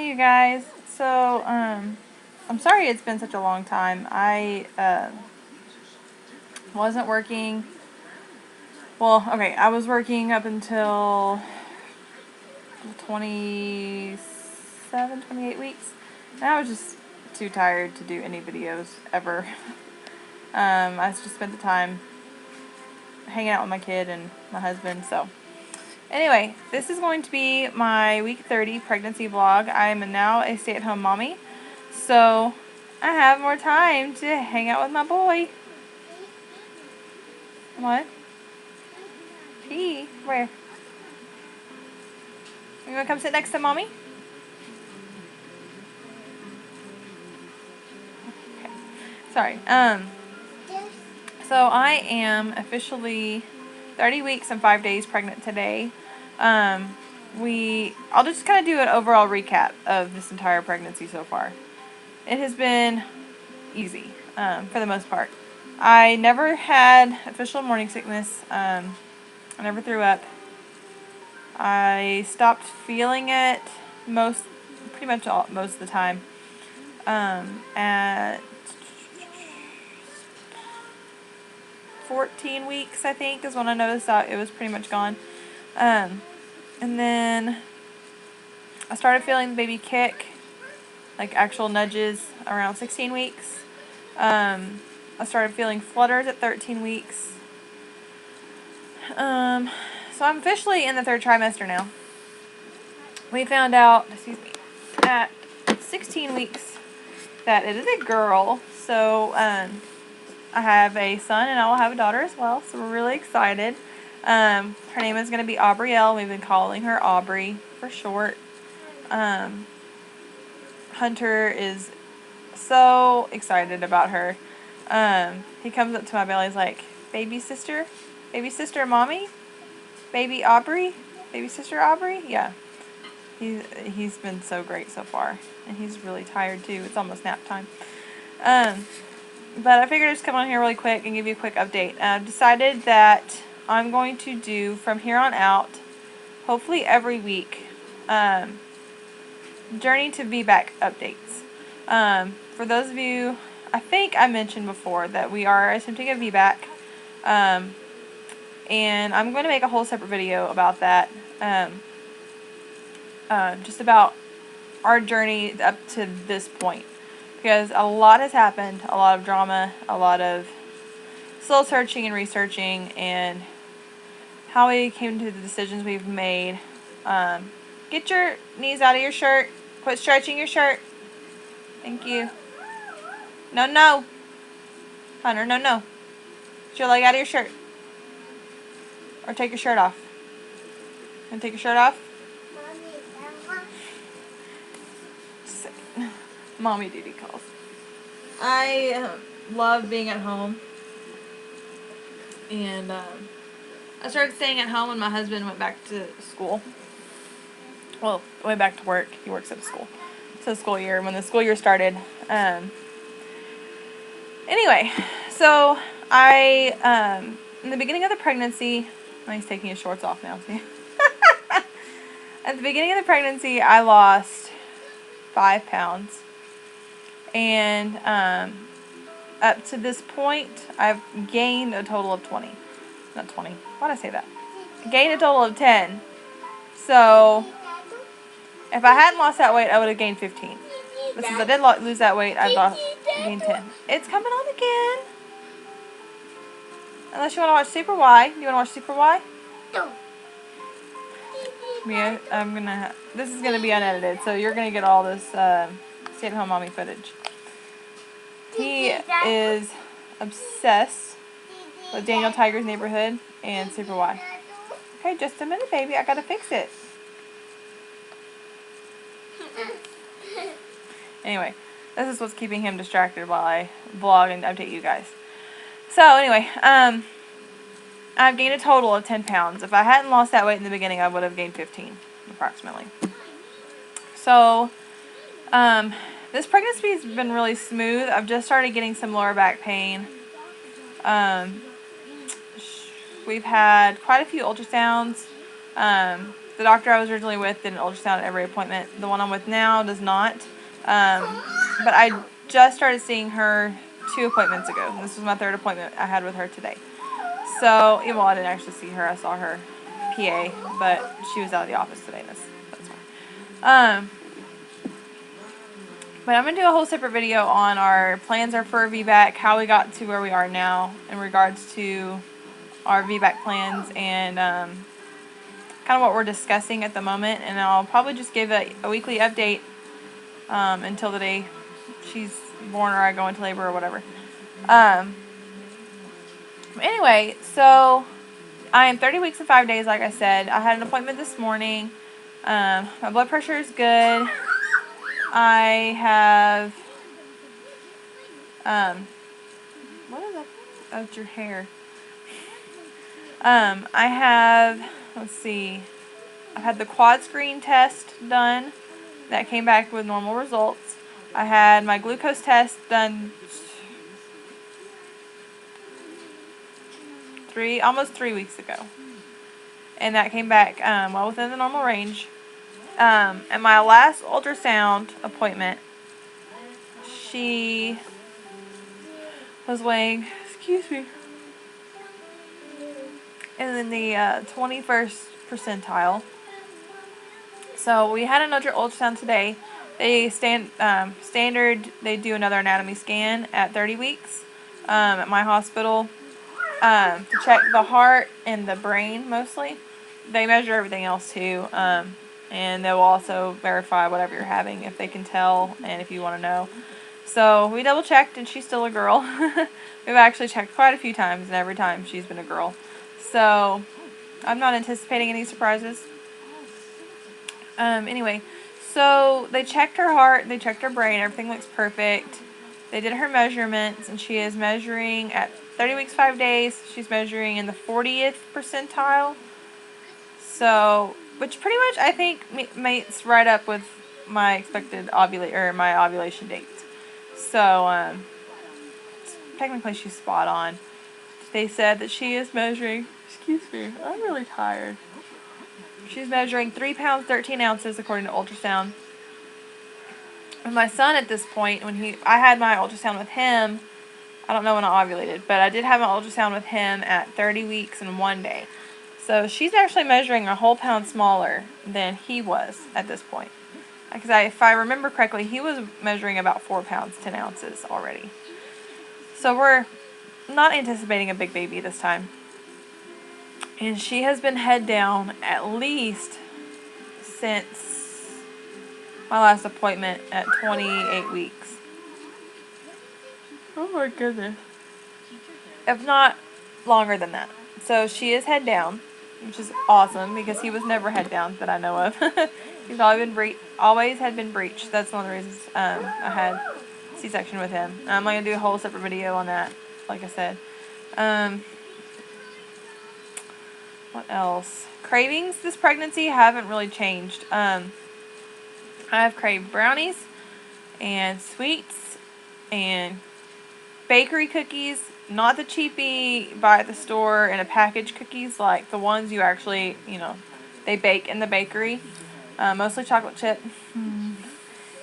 Hey you guys, so I'm sorry it's been such a long time. I wasn't working. Well, okay, I was working up until 27, 28 weeks, and I was just too tired to do any videos ever. I just spent the time hanging out with my kid and my husband. So anyway, this is going to be my week 30 pregnancy vlog. I am now a stay-at-home mommy, so I have more time to hang out with my boy. What? Pee? Where? You want to come sit next to mommy? Okay. Sorry. So I am officially 30 weeks and 5 days pregnant today. I'll just kind of do an overall recap of this entire pregnancy so far. It has been easy, for the most part. I never had official morning sickness. I never threw up. I stopped feeling it most of the time. At 14 weeks, I think, is when I noticed that it was pretty much gone. And then I started feeling the baby kick, like actual nudges, around 16 weeks. I started feeling flutters at 13 weeks. So I'm officially in the 3rd trimester now. We found out, at 16 weeks that it is a girl. So I have a son and I will have a daughter as well. So we're really excited. Her name is going to be Aubrielle. We've been calling her Aubrey for short. Hunter is so excited about her. He comes up to my belly, he's like, baby sister mommy, baby Aubrey, baby sister Aubrey. Yeah, he's been so great so far, and he's really tired too. It's almost nap time. But I figured I'd just come on here really quick and give you a quick update. I've decided that I'm going to do from here on out, hopefully every week, journey to VBAC updates. For those of you, I think I mentioned before that we are attempting a VBAC, and I'm going to make a whole separate video about that, just about our journey up to this point, because a lot has happened, a lot of drama, a lot of soul searching and researching, and how we came to the decisions we've made. Get your knees out of your shirt. Quit stretching your shirt. Thank you. No. Hunter, no. Get your leg out of your shirt. Or take your shirt off. And take your shirt off? Mommy duty calls. I love being at home. And I started staying at home when my husband went back to school. Well, went back to work. He works at school. So school year, when the school year started. Anyway, so I, in the beginning of the pregnancy, he's taking his shorts off now too. At the beginning of the pregnancy, I lost 5 pounds. And up to this point, I've gained a total of 20. Not 20. Why did I say that? I gained a total of 10. So if I hadn't lost that weight, I would have gained 15. But since I did lose that weight, I gained 10. It's coming on again. Unless you want to watch Super Y. You want to watch Super Y? No. Yeah, this is gonna be unedited, so you're gonna get all this stay-at-home mommy footage. He is obsessed with Daniel Tiger's Neighborhood and Super Y. Okay, just a minute, baby. I gotta fix it. Anyway, this is what's keeping him distracted while I vlog and update you guys. So anyway, I've gained a total of 10 pounds. If I hadn't lost that weight in the beginning, I would have gained 15, approximately. So, this pregnancy has been really smooth. I've just started getting some lower back pain. We've had quite a few ultrasounds. the doctor I was originally with did an ultrasound at every appointment. The one I'm with now does not. But I just started seeing her 2 appointments ago. This was my 3rd appointment I had with her today. So, well, I didn't actually see her. I saw her PA, but she was out of the office today. That's fine. But I'm going to do a whole separate video on our plans for VBAC, how we got to where we are now in regards to our VBAC plans, and kind of what we're discussing at the moment. And I'll probably just give a weekly update until the day she's born or I go into labor or whatever. Anyway, so I am 30 weeks and 5 days, like I said. I had an appointment this morning. My blood pressure is good. I have, what is that? Oh, it's your hair. I have, let's see, I've had the quad screen test done. That came back with normal results. I had my glucose test done almost 3 weeks ago. And that came back well within the normal range. At my last ultrasound appointment, she was weighing, excuse me, in the 21st percentile. So we had another ultrasound today. They standard. They do another anatomy scan at 30 weeks at my hospital to check the heart and the brain mostly. They measure everything else too. And they will also verify whatever you're having if they can tell and if you want to know. So we double checked and she's still a girl. We've actually checked quite a few times and every time she's been a girl. So I'm not anticipating any surprises. Anyway, so they checked her heart, they checked her brain, everything looks perfect. They did her measurements and she is measuring at 30 weeks 5 days. She's measuring in the 40th percentile. So, which pretty much I think mates right up with my expected my ovulation date. So, technically she's spot on. They said that she is measuring, excuse me, I'm really tired. She's measuring 3 pounds 13 ounces according to ultrasound. And my son at this point, I had my ultrasound with him, I don't know when I ovulated, but I did have an ultrasound with him at 30 weeks and 1 day. So she's actually measuring a whole pound smaller than he was at this point. Because if I remember correctly, he was measuring about 4 pounds 10 ounces already. So we're not anticipating a big baby this time. And she has been head down at least since my last appointment at 28 weeks. Oh my goodness. If not longer than that. So she is head down, which is awesome because he was never head down that I know of. He's always had been breached. That's one of the reasons I had C-section with him. I'm going to do a whole separate video on that, like I said. What else? Cravings this pregnancy haven't really changed. I've craved brownies and sweets and bakery cookies, not the cheapy buy at the store in a package cookies, like the ones you actually, they bake in the bakery. Mostly chocolate chip.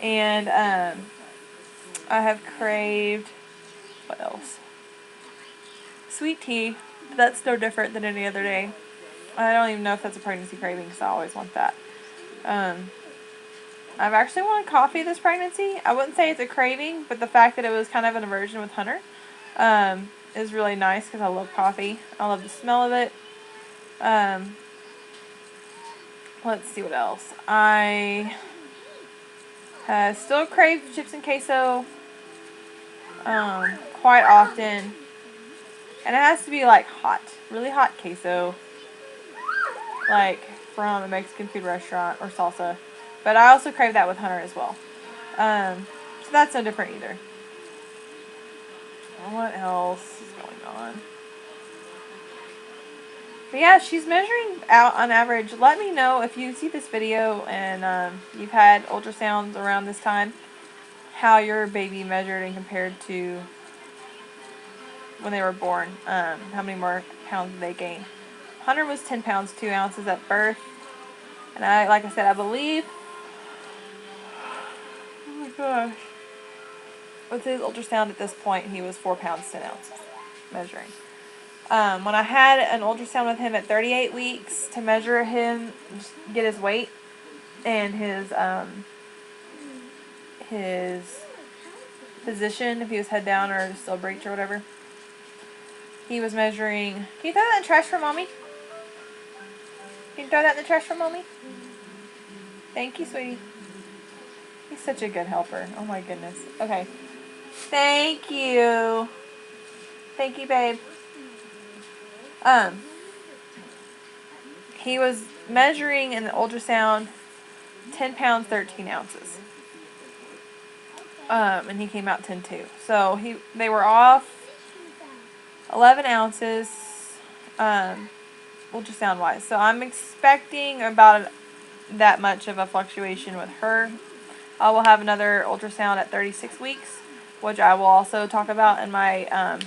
And I have craved, what else? Sweet tea. That's no different than any other day. I don't even know if that's a pregnancy craving because I always want that. I've actually wanted coffee this pregnancy. I wouldn't say it's a craving, but the fact that it was kind of an aversion with Hunter is really nice because I love coffee. I love the smell of it. Let's see what else. I still crave chips and queso quite often. And it has to be like hot, really hot queso. Like from a Mexican food restaurant or salsa. But I also crave that with Hunter as well. So that's no different either. What else is going on? But yeah, she's measuring out on average. Let me know if you see this video and you've had ultrasounds around this time, how your baby measured and compared to when they were born. How many more pounds did they gain? Hunter was 10 pounds 2 ounces at birth. And like I said, I believe, oh my gosh, with his ultrasound at this point, he was 4 pounds 10 ounces measuring. When I had an ultrasound with him at 38 weeks to measure him, just get his weight and his position, if he was head down or still breech or whatever, he was measuring. Can you throw that in the trash for mommy? Can you throw that in the trash for mommy? Thank you, sweetie. He's such a good helper. Oh my goodness. Okay. Thank you. Thank you, babe. He was measuring in the ultrasound 10 pounds, 13 ounces. And he came out 10.2. So they were off 11 ounces, ultrasound wise. So I'm expecting about that much of a fluctuation with her. I will have another ultrasound at 36 weeks, which I will also talk about in my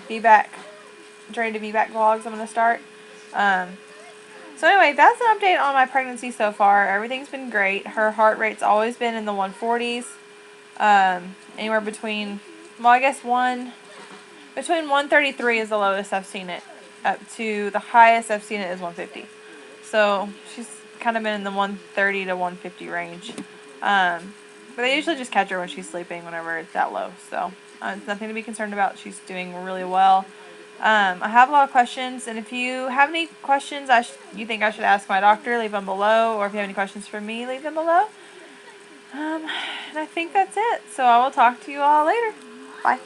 Journey to VBAC vlogs I'm going to start. So anyway, that's an update on my pregnancy so far. Everything's been great. Her heart rate's always been in the 140s. Anywhere between, well, I guess between 133 is the lowest I've seen it, up to the highest I've seen it is 150. So she's kind of been in the 130 to 150 range. But they usually just catch her when she's sleeping whenever it's that low. So it's nothing to be concerned about. She's doing really well. I have a lot of questions, and if you have any questions you think I should ask my doctor, leave them below, or if you have any questions for me, leave them below. And I think that's it. So I will talk to you all later. Bye.